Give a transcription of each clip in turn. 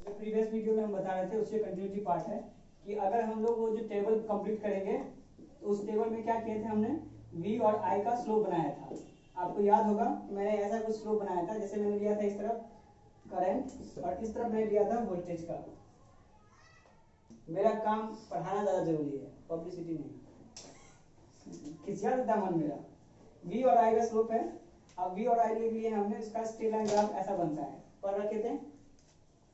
जो previous video में हम बता रहे थे उससे कंटिन्यूटी पार्ट है कि अगर हम लोग वो जो टेबल कंप्लीट करेंगे तो उस टेबल में क्या किए थे हमने v और i का स्लोप बनाया था। आपको याद होगा मैंने ऐसा कुछ स्लोप बनाया था, जैसे मैंने लिया था इस तरफ करंट और इस तरफ मैंने लिया था वोल्टेज का। मेरा काम पढ़ाना ज़्यादा जरूरी है, पब्लिसिटी नहीं। खिंचा देता मन मेरा। v और i का स्लोप है। अब v और i लिख लिए हमने, इसका स्ट्रेट लाइन ग्राफ ऐसा बनता है। पढ़ रखे थे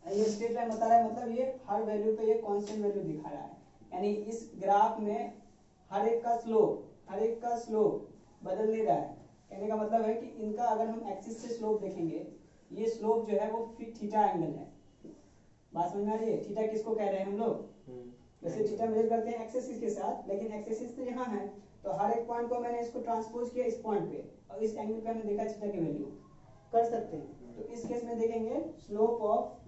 ये स्ट्रेट लाइन बता रहा है, मतलब ये हर वैल्यू पे ये कांस्टेंट वैल्यू दिखा रहा है, यानी इस ग्राफ में हर एक का स्लोप बदल नहीं रहा है। कहने का मतलब है कि इनका अगर हम एक्सिस से स्लोप देखेंगे, ये स्लोप जो है वो थीटा एंगल है। बात समझ में आ रही है? थीटा किसको कह रहे हैं हम लोग? वैसे थीटा मेजर करते हैं एक्स एक्सिस के साथ, लेकिन एक्स एक्सिस तो यहाँ है, तो हर एक पॉइंट को मैंने इसको ट्रांसपोज किया इस पॉइंट पे और इस एंगल पे हमने देखा थीटा की वैल्यू कर सकते हैं। तो इस केस में देखेंगे slope of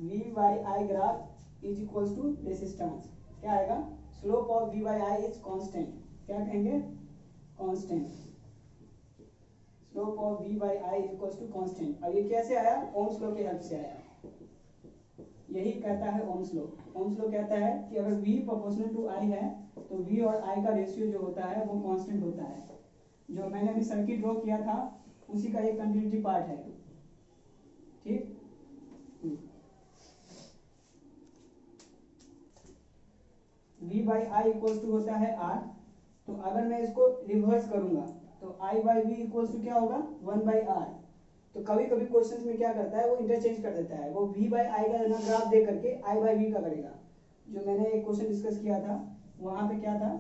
v by i graph is equals to resistance. क्या आएगा? Slope of v by i is constant. क्या कहेंगे? Constant. Slope of v by i is equals to constant. और ये कैसे आया? ओम्स लॉ की हेल्प से आया। यही कहता है ओम्स लॉ। ओम्स लॉ कहता है कि अगर v प्रोपोर्शनल टू i है तो v और i का रेशियो जो होता है वो कांस्टेंट होता है। जो मैंने अभी सर्किट ड्रॉ किया था उसी का एक कंटिन्यूटी पार्ट है। ठीक, v by i equals to होता है r। तो अगर मैं इसको रिवर्स करूंगा तो i by v equals to क्या होगा? 1 by r। तो कभी कभी क्वेश्चंस में क्या करता है वो इंटरचेंज कर देता है, वो v by i का ना ग्राफ दे करके i by v का करेगा। जो मैंने एक क्वेश्चन डिस्कस किया था वहां पे क्या था,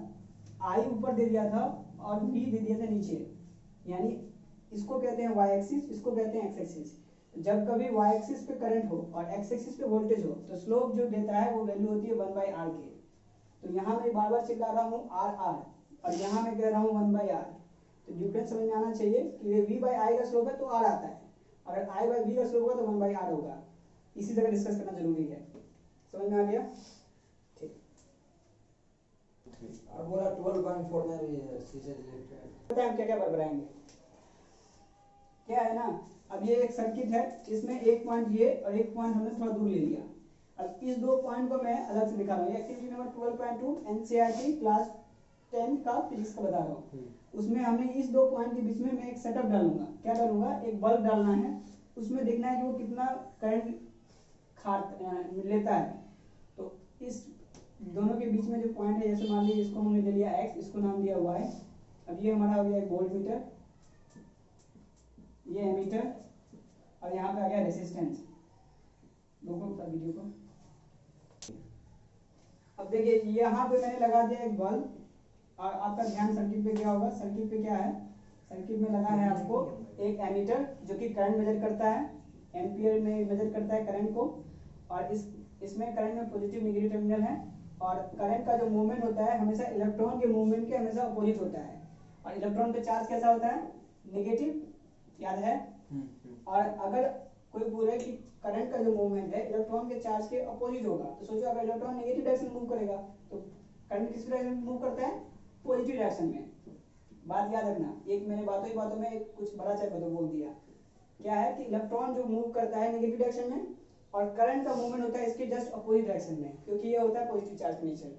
i ऊपर दे दिया था और v दे दिया था नीचे, यानी इसको कहते हैं y एक्सिस, इसको कहते हैं x एक्सिस। जब कभी y एक्सिस पे करंट हो और x एक्सिस पे वोल्टेज हो तो स्लोप जो देता है वो वैल्यू होती है 1 by r के। तो यहाँ मैं बार बार चिल्ला रहा हूँ आर आर और यहाँ मैं कह रहा हूँ 1 by r। तो डिफरेंस समझ में आना चाहिए कि ये v by i का स्लोप है तो r आता है, अगर i by v का स्लोप होगा तो 1 by r होगा। इसी जगह डिस्कस करना जरूरी है। समझ में आ गया? ठीक। और बोला 12.4 में भी सीधे रिलेटेड पता है हम क्या क्या बरबराएंगे? क्या है ना, अब ये एक सर्किट है, इसमें एक पॉइंट ये और एक पॉइंट हमने थोड़ा दूर ले लिया। अब इस दो पॉइंट को मैं अलग से दिखा रहा हूँ। एक्टिविटी नंबर 12.2 एनसीईआरटी क्लास 10 का फिजिक्स का बता रहा हूँ। उसमें हमें इस दो पॉइंट के बीच में मैं एक सेटअप डालूंगा। क्या डालूंगा? एक बल्ब डालना है, उसमें देखना है कि वो कितना करंट लेता है। तो इस दोनों के बीच में जो पॉइंट है, जैसे मान लीजिए इसको हमने ले लिया x, इसको नाम दिया y। अब ये हमारा हो गया एक वोल्ट मीटर, ये एमीटर और यहाँ पे आ गया रेसिस्टेंस। लोगों वीडियो को अब देखिए यहाँ पे मैंने लगा दिया एक बल्ब और आपका ध्यान सर्किट पे क्या होगा? सर्किट पे क्या है? सर्किट में लगा है आपको एक एमीटर जो कि करंट मेजर करता है, एम्पियर में मेजर करता है करंट को। और इसमें करंट में पॉजिटिव नेगेटिव टर्मिनल है और करंट का जो मूवमेंट होता है हमेशा इलेक्ट्रॉन के मूवमेंट के हमेशा अपोजिट होता है। और इलेक्ट्रॉन का चार्ज कैसा होता है? नेगेटिव, याद है? और अगर कोई बोले कि करंट का जो मूवमेंट है इलेक्ट्रॉन के चार्ज के अपोजिट होगा, तो सोचो अगर इलेक्ट्रॉन नेगेटिव डायरेक्शन मूव करेगा तो करंट किस डायरेक्शन में मूव करता है? पॉजिटिव डायरेक्शन में। बात याद रखना, एक मैंने बातों ही बातों में एक कुछ बड़ा चैप्टर तो बोल दिया। क्या है कि इलेक्ट्रॉन जो मूव करता है नेगेटिव डायरेक्शन में और करंट का मूवमेंट होता है इसके जस्ट अपोजिट डायरेक्शन में, क्योंकि ये होता है पॉजिटिव चार्ज का नेचर।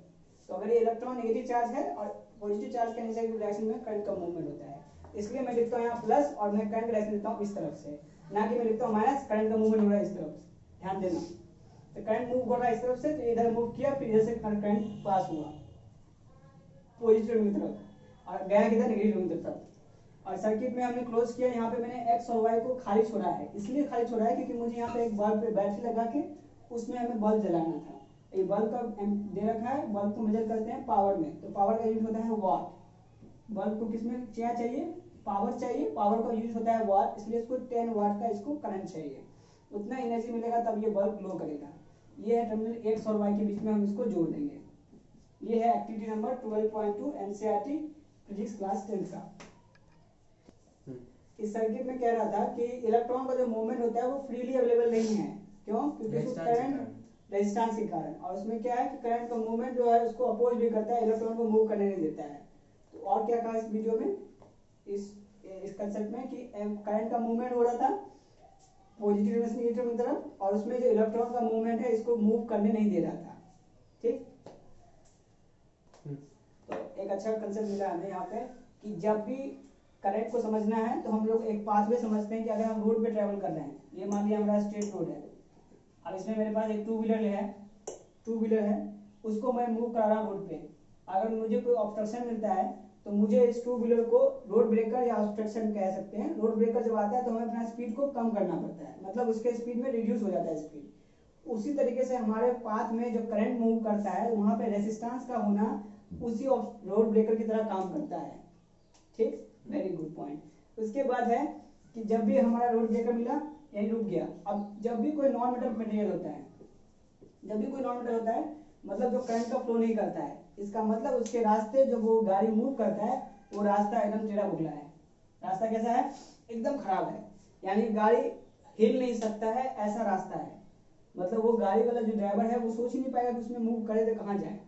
तो अगर ये इलेक्ट्रॉन नेगेटिव चार्ज है और पॉजिटिव चार्ज के नेचर की डायरेक्शन में करंट का मूवमेंट होता है, इसलिए मैं लिखता हूँ यहाँ प्लस और मैं करंट डायरेक्शन लिखता हूँ इस तरफ से, ना कि मैं लिखता हूँ माइनस, करंट का मूवमेंट हो रहा है इस तरफ से। ध्यान देना, तो करंट मूव कर रहा है इस तरफ से, तो इधर मूव किया फिर इधर से करंट पास हुआ पॉजिटिव की तरफ और गया किधर? नेगेटिव की तरफ। और सर्किट में हमने क्लोज किया, यहाँ पे मैंने x और y को खाली छोड़ा है। इसलिए खाली छोड़ा है क्योंकि मुझे यहाँ पे एक बल्ब पे बैटरी लगा के उसमें हमें बल्ब जलाना था। ये बल्ब का दे रखा है, बल्ब को मेजर करते हैं पावर में, तो पावर का यूज होता है वाट। बल्ब को किसमें क्या चाहिए? पावर चाहिए, पावर का यूज होता है वाट, इसलिए इसको 10 वाट का इसको करंट चाहिए। उतना एनर्जी मिलेगा तब ये बल्ब ग्लो करेगा। ये है टर्मिनल x और y के बीच में हम इसको जोड़ देंगे। ये है activity number 12.2 NCERT physics class 10 का। इस सर्किट में कह रहा था कि इलेक्ट्रॉन का जो मूवमेंट होता है वो फ्रीली अवेलेबल नहीं है। क्यों? क्योंकि करंट रेजिस्टेंस के कारण। और उसमें क्या है कि करंट का मूवमेंट जो है उसको अपोज भी करता है, इलेक्ट्रॉन को मूव करने नहीं देता है। तो और क्या कहा इस वीडियो में, इस कंसेप्ट में कि करंट का मूवमेंट हो रहा था पॉजिटिव टर्मिनल से नेगेटिव टर्मिनल की तरफ, और उसमें जो इलेक्ट्रॉन का मूवमेंट है इसको मूव करने नहीं दे रहा था। ठीक, तो एक अच्छा कंसेप्ट मिला हमें यहाँ पे कि जब भी करंट को समझना है तो हम लोग एक पाथवे समझते हैं कि अगर हम रोड पे ट्रेवल कर रहे हैं, ये मान लिया हमारा स्ट्रेट रोड है, अब इसमें मेरे पास एक टू व्हीलर है, उसको मैं मूव करा रहा हूँ रोड पे। अगर मुझे कोई ऑब्स्ट्रक्शन मिलता है तो मुझे इस टू व्हीलर को रोड ब्रेकर या ऑब्स्ट्रक्शन कह सकते हैं। रोड ब्रेकर जब आता है तो हमें अपना स्पीड को कम करना पड़ता है, मतलब उसके स्पीड में रिड्यूस हो जाता है स्पीड। उसी तरीके से हमारे पाथ में जो करंट मूव करता है वहां पे रेजिस्टेंस का होना उसी रोड ब्रेकर की तरह काम करता है। ठीक, वेरी गुड पॉइंट। उसके बाद है कि जब भी हमारा रोड ब्रेकर मिला यही रुक गया। अब जब भी कोई नॉन मेटल मटेरियल होता है, मतलब जो करंट का फ्लो नहीं करता है, इसका मतलब उसके रास्ते जो वो गाड़ी मूव करता है वो रास्ता एकदम टेढ़ा बुकला है। रास्ता कैसा है? एकदम खराब है, यानी गाड़ी हिल नहीं सकता है, ऐसा रास्ता है। मतलब वो गाड़ी वाला जो ड्राइवर है वो सोच ही नहीं पाएगा कि उसमें मूव करे तो कहाँ जाए।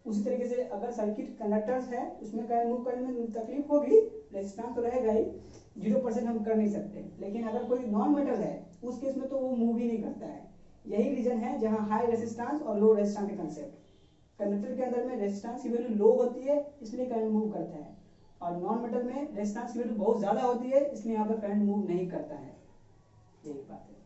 उसी तरीके से अगर सर्किट कंडक्टर्स है उसमें करंट मूव करने में तकलीफ होगी, रेजिस्टेंस तो रहेगा ही, 0% हम कर नहीं सकते। लेकिन अगर कोई नॉन मेटल है उस केस में तो वो मूव ही नहीं करता है। यही रीजन है जहाँ हाई रेजिस्टेंस और लो रेजिस्टेंस के कंसेप्ट। कंडक्टर के अंदर में रेजिस्टेंस की वैल्यू लो होती है इसलिए करंट मूव करता है, और नॉन मेटल में रेजिस्टेंस की वैल्यू बहुत ज्यादा होती है इसलिए यहाँ पर करंट मूव नहीं करता है। यही बात है।